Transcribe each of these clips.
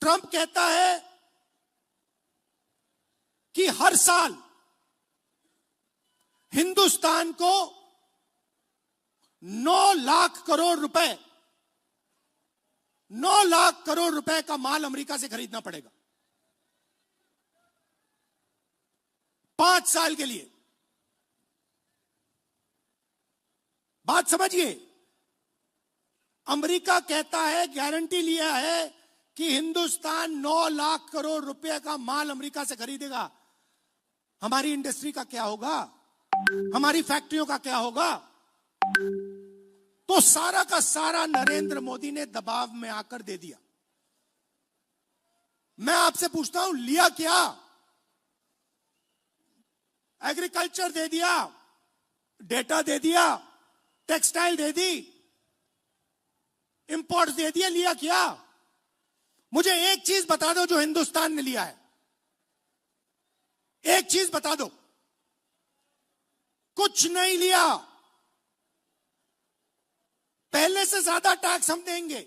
Trump कहता है कि हर साल हिंदुस्तान को 9 लाख करोड़ रुपए 9 लाख करोड़ रुपए का माल अमेरिका से खरीदना पड़ेगा 5 साल के लिए। बात समझिए, अमेरिका कहता है, गारंटी लिया है कि हिंदुस्तान 9 लाख करोड़ रुपए का माल अमेरिका से खरीदेगा। हमारी इंडस्ट्री का क्या होगा? हमारी फैक्ट्रियों का क्या होगा? तो सारा का सारा नरेंद्र मोदी ने दबाव में आकर दे दिया। मैं आपसे पूछता हूं, लिया क्या? एग्रीकल्चर दे दिया, डेटा दे दिया, टेक्सटाइल दे दी, इंपोर्ट्स दे दिया, लिया क्या? मुझे एक चीज बता दो जो हिंदुस्तान ने लिया है, एक चीज बता दो। कुछ नहीं लिया। पहले से ज्यादा टैक्स हम देंगे।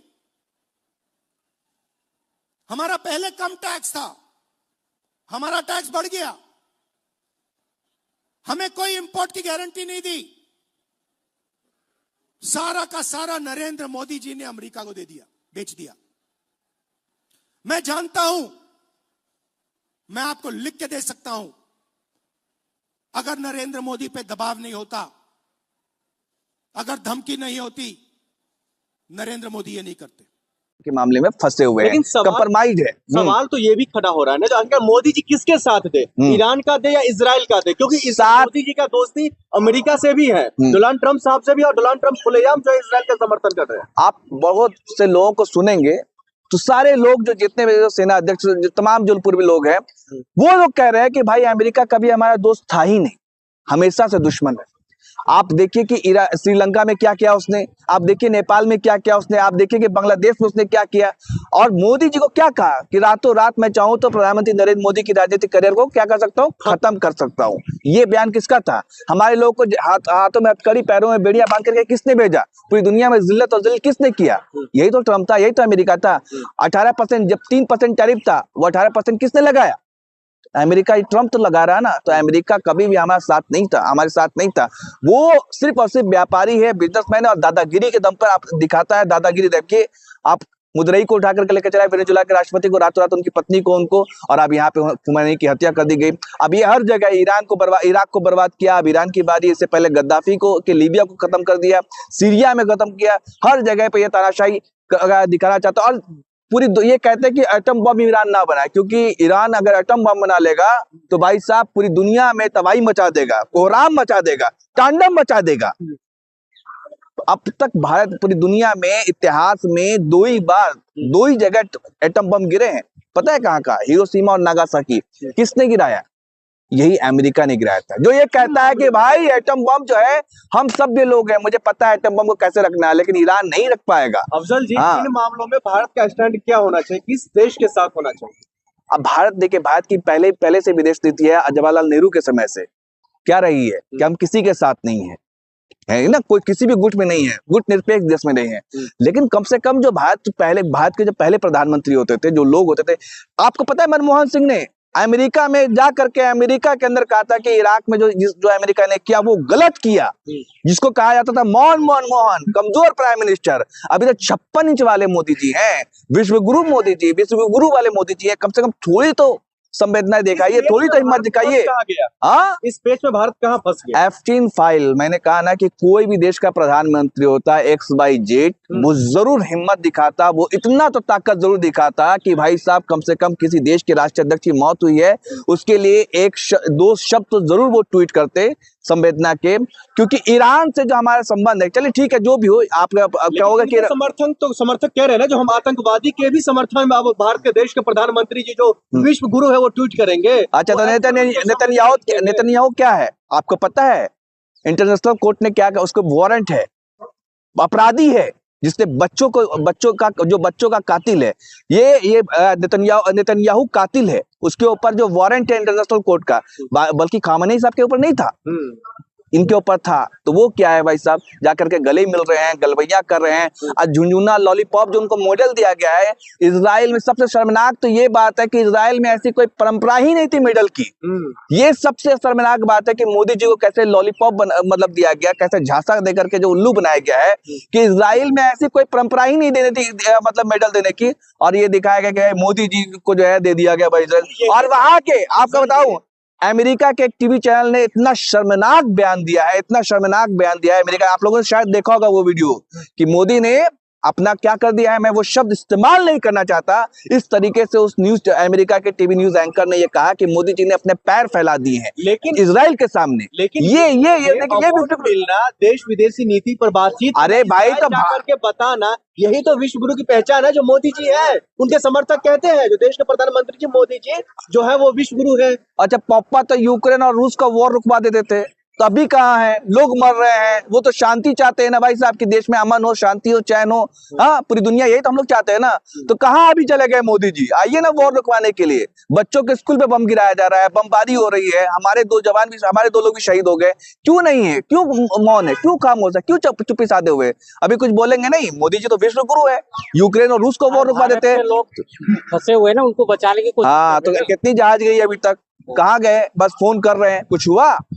हमारा पहले कम टैक्स था, हमारा टैक्स बढ़ गया। हमें कोई इंपोर्ट की गारंटी नहीं दी। सारा का सारा नरेंद्र मोदी जी ने अमेरिका को दे दिया, बेच दिया। मैं जानता हूं, मैं आपको लिख के दे सकता हूं, अगर नरेंद्र मोदी पे दबाव नहीं होता, अगर धमकी नहीं होती, नरेंद्र मोदी ये नहीं करते। के मामले में फंसे हुए हैं, कंप्रोमाइज है। सवाल तो ये भी खड़ा हो रहा है ना, जो अंकल मोदी जी किसके साथ दे, ईरान का दे या इजराइल का दे? क्योंकि मोदी जी का दोस्ती अमेरिका से भी है, डोनाल्ड ट्रंप साहब से भी, और डोनाल्ड ट्रंप खुलेआम जो इजराइल का समर्थन कर रहे हैं। आप बहुत से लोगों को सुनेंगे तो सारे लोग जो जितने भी सेना अध्यक्ष, जो तमाम जो पूर्वी लोग हैं, वो लोग कह रहे हैं कि भाई अमेरिका कभी हमारा दोस्त था ही नहीं, हमेशा से दुश्मन है। आप देखिए कि श्रीलंका में क्या किया उसने, आप देखिए नेपाल में क्या किया उसने, आप देखिए कि बांग्लादेश में उसने क्या किया। और मोदी जी को क्या कहा कि रातों रात मैं चाहूं तो प्रधानमंत्री नरेंद्र मोदी की राजनीतिक करियर को क्या कर सकता हूं, खत्म कर सकता हूं। ये बयान किसका था? हमारे लोगों को हाथों में हथकड़ी, पैरों में बेड़ियां बांध करके किसने भेजा? पूरी दुनिया में जिल्लत और जलील किसने किया? यही तो ट्रंप था, यही तो अमेरिका था। 18%, जब 3% टैरिफ था, वो 18% किसने लगाया? अमेरिका। ट्रंप तो लगा रहा है ना। तो अमेरिका कभी भी हमारे साथ नहीं था, हमारे साथ नहीं था। वो सिर्फ और सिर्फ व्यापारी है, बिजनेसमैन है, और दादागिरी के दम पर आप दिखाता है। दादागिरी देखिए, आप मुद्रई को उठा करके लेकर चला वेनेजुएला के राष्ट्रपति को, रातों रात उनकी पत्नी को, उनको, और अब यहाँ पे खुमैनी की हत्या कर दी गई। अब ये हर जगह इराक को बर्बाद किया। अब ईरान की बारी, इससे पहले गद्दाफी को के लीबिया को खत्म कर दिया, सीरिया में खत्म किया। हर जगह पे ये तानाशाही दिखाना चाहता है। और पूरी ये कहते हैं कि एटम बम ईरान ना बनाए, क्योंकि ईरान अगर एटम बम बना लेगा तो भाई साहब पूरी दुनिया में तबाही मचा देगा, कोहराम मचा देगा, तांडव मचा देगा। अब तक भारत पूरी दुनिया में इतिहास में 2 ही जगह एटम बम गिरे हैं। पता है कहाँ का? हिरोशिमा और नागासाकी। किसने गिराया? यही अमेरिका ने गिराया था। जो ये कहता है कि भाई एटम बम जो है, हम सभ्य लोग हैं, मुझे पता है एटम बम को कैसे रखना है, लेकिन ईरान नहीं रख पाएगा। अफजल जी, इन मामलों में भारत का स्टैंड क्या होना चाहिए, किस देश के साथ होना चाहिए? अब भारत देखिए, भारत की पहले से विदेश नीति है जवाहरलाल नेहरू के समय से क्या रही है कि हम किसी के साथ नहीं है ना, कोई किसी भी गुट में नहीं है, गुट निरपेक्ष देश में नहीं है। लेकिन कम से कम जो भारत के जो पहले प्रधानमंत्री होते थे, जो लोग होते थे, आपको पता है मनमोहन सिंह ने अमेरिका में जा करके अमेरिका के अंदर कहा था कि इराक में जो अमेरिका ने किया वो गलत किया, जिसको कहा जाता था मोहन कमजोर प्राइम मिनिस्टर। अभी तो 56 इंच वाले मोदी जी हैं, विश्वगुरु मोदी जी, विश्वगुरु वाले मोदी जी है। कम से कम थोड़ी तो संवेदनाएं दिखाइए, थोड़ी तो हिम्मत दिखाइए। हाँ, इस पेच में भारत कहाँ फंस गया? एप्स्टीन फाइल, मैंने कहा ना कि कोई भी देश का प्रधानमंत्री होता है XYZ, वो जरूर हिम्मत दिखाता, वो इतना तो ताकत जरूर दिखाता कि भाई साहब कम से कम किसी देश के राष्ट्रीय अध्यक्ष की मौत हुई है, उसके लिए 2 शब्द तो जरूर वो ट्वीट करते संवेदना के, क्योंकि ईरान से जो हमारा संबंध है। चलिए ठीक है, जो भी हो, आप क्या होगा कि समर्थक कह रहे हैं ना, जो हम आतंकवादी के भी समर्थन में भारत के देश के प्रधानमंत्री जी जो विश्व गुरु है वो ट्वीट करेंगे। अच्छा, तो नेतन्याहू क्या है आपको पता है? इंटरनेशनल कोर्ट ने क्या कहा? उसको वारंट है, अपराधी है, जिसने बच्चों का कातिल है, ये नेतन्याहू कातिल है। उसके ऊपर जो वारंट है इंटरनेशनल कोर्ट का, बल्कि खामनेई साहब के ऊपर नहीं था। इनके ऊपर था, तो वो क्या है भाई साहब, जाकर के गले मिल रहे हैं, गलवैया कर रहे हैं, और झुनझुना लॉलीपॉप जो उनको मॉडल दिया गया है। इजराइल में सबसे शर्मनाक तो ये बात है कि इजराइल में ऐसी कोई परंपरा ही नहीं थी मेडल की। ये सबसे शर्मनाक बात है कि मोदी जी को कैसे लॉलीपॉप मतलब दिया गया, कैसे झांसा देकर के जो उल्लू बनाया गया है कि इजराइल में ऐसी कोई परंपरा ही नहीं देने थी, मतलब मेडल देने की, और ये दिखाया गया कि मोदी जी को जो है दे दिया गया भाई इजराइल। और वहां के आपका बताऊं, अमेरिका के एक टीवी चैनल ने इतना शर्मनाक बयान दिया है, इतना शर्मनाक बयान दिया है अमेरिका, आप लोगों ने शायद देखा होगा वो वीडियो, कि मोदी ने अपना क्या कर दिया है, मैं वो शब्द इस्तेमाल नहीं करना चाहता, इस तरीके से उस न्यूज अमेरिका के टीवी न्यूज एंकर ने ये कहा कि मोदी जी ने अपने पैर फैला दिए हैं लेकिन इजराइल के सामने। लेकिन ये अवार्ड मिलना, देश विदेशी नीति पर बातचीत, अरे भाई तो करके बताना, यही तो विश्व गुरु की पहचान है, जो मोदी जी है। उनके समर्थक कहते हैं जो देश के प्रधानमंत्री जी मोदी जी जो है वो विश्व गुरु है। अच्छा, पापा तो यूक्रेन और रूस का वॉर रुकवा देते थे, तो अभी कहाँ है, लोग मर रहे हैं। वो तो शांति चाहते हैं ना भाई साहब, कि देश में अमन हो, शांति हो, चैन हो। हाँ, पूरी दुनिया यही तो हम लोग चाहते हैं ना। तो कहाँ अभी चले गए मोदी जी, आइए ना वॉर रुकवाने के लिए। बच्चों के स्कूल पे बम गिराया जा रहा है, बमबारी हो रही है, हमारे दो जवान भी, हमारे दो लोग भी शहीद हो गए। क्यों नहीं है, क्यों मौन है, क्यों खामोश है, क्यों चुप्पी साधे हुए? अभी कुछ बोलेंगे नहीं? मोदी जी तो विश्व गुरु है, यूक्रेन और रूस को वॉर रुकवा देते हैं। लोग फंसे हुए ना, उनको बचाने की कोशिश। हाँ, तो कितनी जहाज गई अभी तक, कहाँ गए? बस फोन कर रहे हैं, कुछ हुआ?